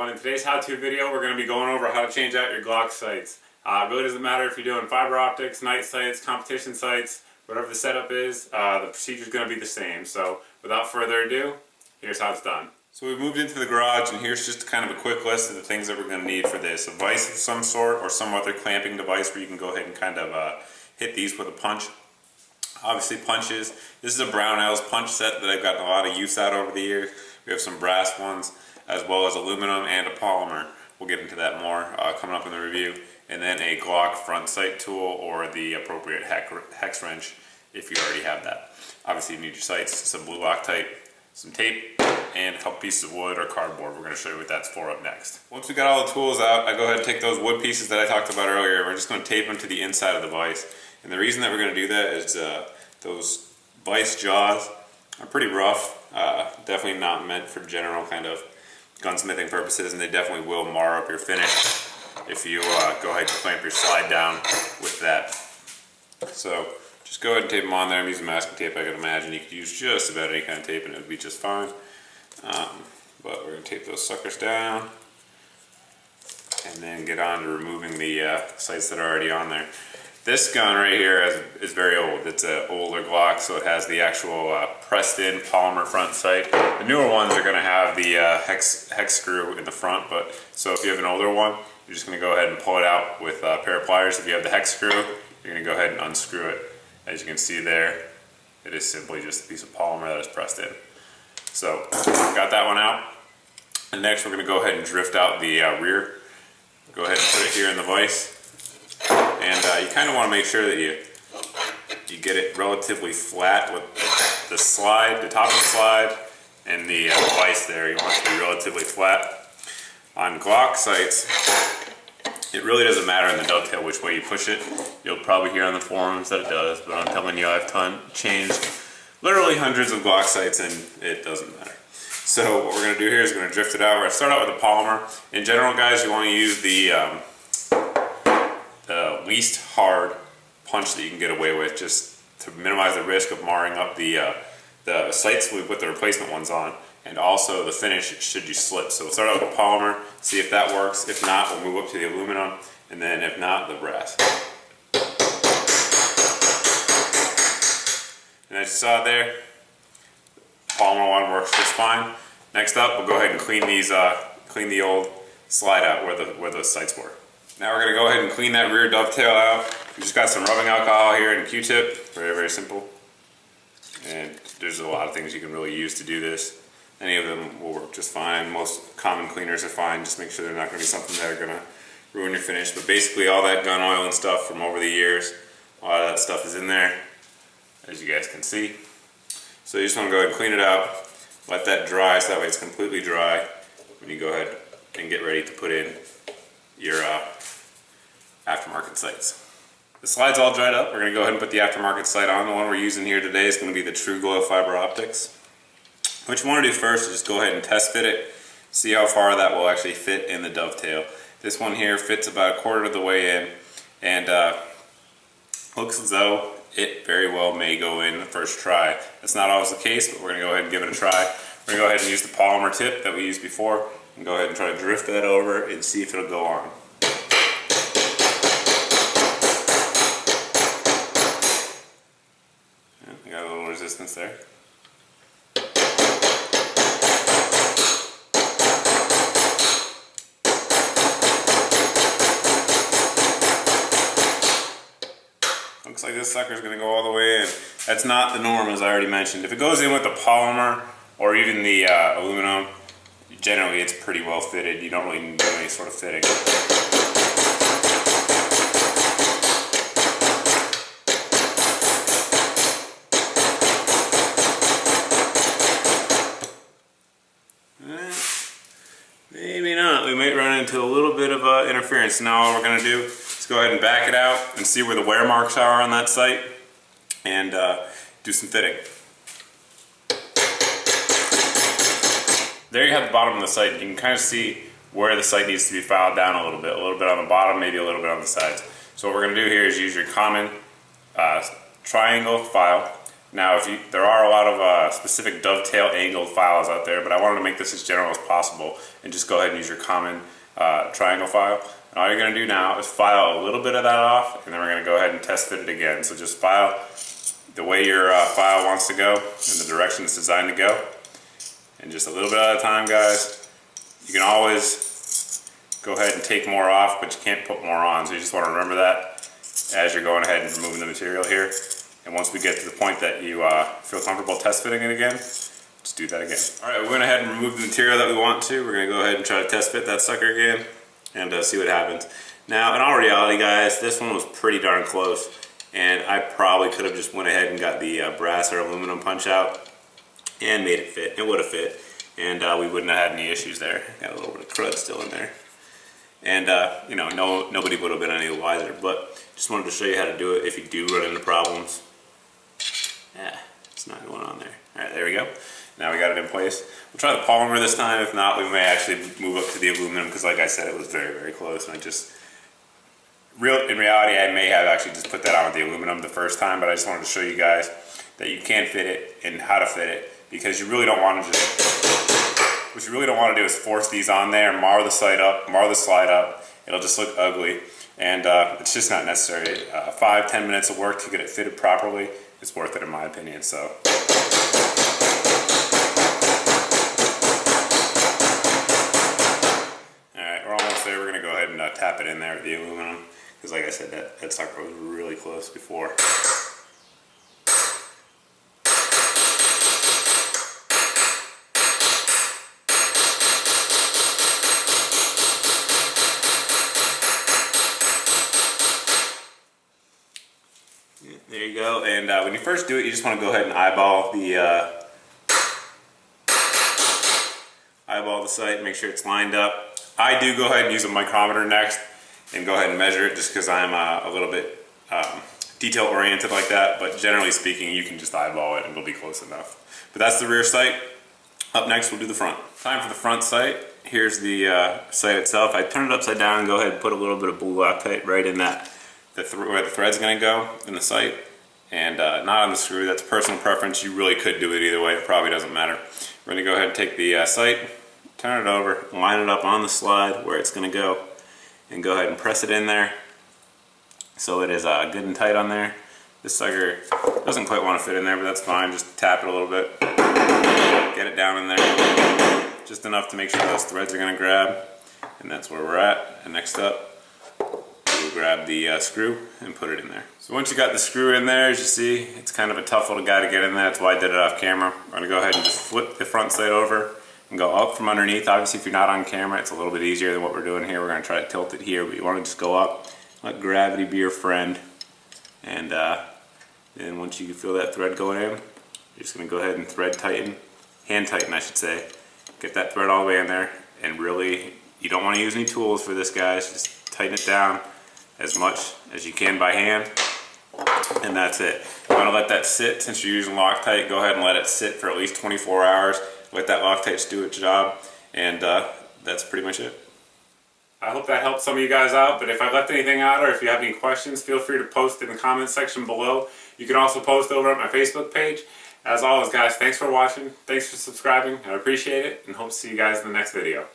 everyone. In today's how-to video, we're going to be going over how to change out your Glock sights. It really doesn't matter if you're doing fiber optics, night sights, competition sights, whatever the setup is, the procedure is going to be the same. So without further ado, here's how it's done. So we've moved into the garage, and here's just kind of a quick list of the things that we're going to need for this. A vise of some sort or some other clamping device where you can go ahead and kind of hit these with a punch. Obviously punches. This is a Brownells punch set that I've gotten a lot of use out over the years. We have some brass ones, as well as aluminum and a polymer. We'll get into that more coming up in the review. And then a Glock front sight tool or the appropriate hex wrench if you already have that. Obviously you need your sights, some blue Loctite, some tape, and a couple pieces of wood or cardboard. We're going to show you what that's for up next. Once we got all the tools out, I go ahead and take those wood pieces that I talked about earlier. We're just going to tape them to the inside of the vise. And the reason that we're going to do that is those vise jaws are pretty rough. Definitely not meant for general kind of gunsmithing purposes, and they definitely will mar up your finish if you go ahead and clamp your slide down with that. So just go ahead and tape them on there. I'm using masking tape. I can imagine you could use just about any kind of tape and it would be just fine. But we're going to tape those suckers down and then get on to removing the sights that are already on there. This gun right here is very old. It's an older Glock, so it has the actual pressed-in polymer front sight. The newer ones are going to have the hex screw in the front, but so if you have an older one, you're just going to go ahead and pull it out with a pair of pliers. If you have the hex screw, you're going to go ahead and unscrew it. As you can see there, it is simply just a piece of polymer that is pressed in. So, got that one out. And next we're going to go ahead and drift out the rear. Go ahead and put it here in the vise. And you kind of want to make sure that you get it relatively flat with the slide, the top of the slide, and the vise there. You want it to be relatively flat. On Glock sights, it really doesn't matter in the dovetail which way you push it. You'll probably hear on the forums that it does, but I'm telling you, I've changed literally hundreds of Glock sights and it doesn't matter. So what we're going to do here is we're going to drift it out. We're going to start out with a polymer. In general, guys, you want to use the least hard punch that you can get away with, just to minimize the risk of marring up the sights we put the replacement ones on, and also the finish should you slip. So we'll start out with the polymer, see if that works. If not, we'll move up to the aluminum, and then if not, the brass. And as you saw there, the polymer one works just fine. Next up, we'll go ahead and clean these, clean the old slide out where the sights were. Now we're going to go ahead and clean that rear dovetail out. We just got some rubbing alcohol here and a Q-tip. Very, very simple. And there's a lot of things you can really use to do this. Any of them will work just fine. Most common cleaners are fine. Just make sure they're not going to be something that are going to ruin your finish. But basically all that gun oil and stuff from over the years, a lot of that stuff is in there, as you guys can see. So you just want to go ahead and clean it out. Let that dry so that way it's completely dry when you go ahead and get ready to put in your aftermarket sights. The slide's all dried up. We're going to go ahead and put the aftermarket sight on. The one we're using here today is going to be the True Glow fiber optics. What you want to do first is just go ahead and test fit it, see how far that will actually fit in the dovetail. This one here fits about a quarter of the way in, and looks as though it very well may go in the first try. That's not always the case, but we're going to go ahead and give it a try. We're going to go ahead and use the polymer tip that we used before, and go ahead and try to drift that over and see if it'll go on. We got a little resistance there. Looks like this sucker's going to go all the way in. That's not the norm, as I already mentioned. If it goes in with the polymer or even the aluminum, generally it's pretty well fitted. You don't really need to do any sort of fitting. Maybe not. We might run into a little bit of interference. Now all we're going to do is go ahead and back it out and see where the wear marks are on that sight and do some fitting. There you have the bottom of the sight. You can kind of see where the sight needs to be filed down a little bit on the bottom, maybe a little bit on the sides. So what we're going to do here is use your common triangle file. Now, there are a lot of specific dovetail angled files out there, but I wanted to make this as general as possible and just go ahead and use your common triangle file. And all you're going to do now is file a little bit of that off, and then we're going to go ahead and test fit it again. So just file the way your file wants to go in the direction it's designed to go. And just a little bit at a time, guys. You can always go ahead and take more off, but you can't put more on. So you just want to remember that as you're going ahead and removing the material here. And once we get to the point that you feel comfortable test fitting it again, just do that again. All right, we went ahead and removed the material that we want to. We're going to go ahead and try to test fit that sucker again and see what happens. Now, in all reality, guys, this one was pretty darn close. And I probably could have just went ahead and got the brass or aluminum punch out and made it fit. It would have fit, and we wouldn't have had any issues there. Got a little bit of crud still in there, and you know, nobody would have been any wiser. But just wanted to show you how to do it if you do run into problems. Yeah, it's not going on there. All right, there we go. Now we got it in place. We'll try the polymer this time. If not, we may actually move up to the aluminum because, like I said, it was very, very close. And in reality, I may have actually just put that on with the aluminum the first time, but I just wanted to show you guys that you can fit it and how to fit it. Because you really don't want to what you really don't want to do is force these on there, mar the slide up. It'll just look ugly, and it's just not necessary. 5-10 minutes of work to get it fitted properly is worth it in my opinion. So. Alright, we're almost there. We're going to go ahead and tap it in there with the aluminum, because like I said, that sucker was really close before. There you go, and when you first do it, you just want to go ahead and eyeball the site, make sure it's lined up. I do go ahead and use a micrometer next and go ahead and measure it, just because I'm a little bit detail oriented like that, but generally speaking, you can just eyeball it and it'll be close enough. But that's the rear sight. Up next, we'll do the front. Time for the front sight. Here's the sight itself. I turn it upside down and go ahead and put a little bit of blue Loctite right in that where the thread's going to go in the sight, and not on the screw. That's personal preference. You really could do it either way. It probably doesn't matter. We're going to go ahead and take the sight, turn it over, line it up on the slide where it's going to go, and go ahead and press it in there so it is good and tight on there. This sucker doesn't quite want to fit in there, but that's fine. Just tap it a little bit, get it down in there, just enough to make sure those threads are going to grab, and that's where we're at. And next up, we'll grab the screw and put it in there. So once you got the screw in there, as you see, it's kind of a tough little guy to get in there. That's why I did it off camera. We're going to go ahead and just flip the front sight over and go up from underneath. Obviously, if you're not on camera, it's a little bit easier than what we're doing here. We're going to try to tilt it here, but you want to just go up, let gravity be your friend, and then once you feel that thread going in, you're just going to go ahead and hand tighten I should say. Get that thread all the way in there, and really, you don't want to use any tools for this, guys. Just tighten it down as much as you can by hand, and that's it. You want to let that sit. Since you're using Loctite, go ahead and let it sit for at least 24 hours. Let that Loctite do its job, and that's pretty much it. I hope that helped some of you guys out, but if I left anything out or if you have any questions, feel free to post in the comments section below. You can also post over at my Facebook page. As always, guys, thanks for watching, thanks for subscribing, I appreciate it, and hope to see you guys in the next video.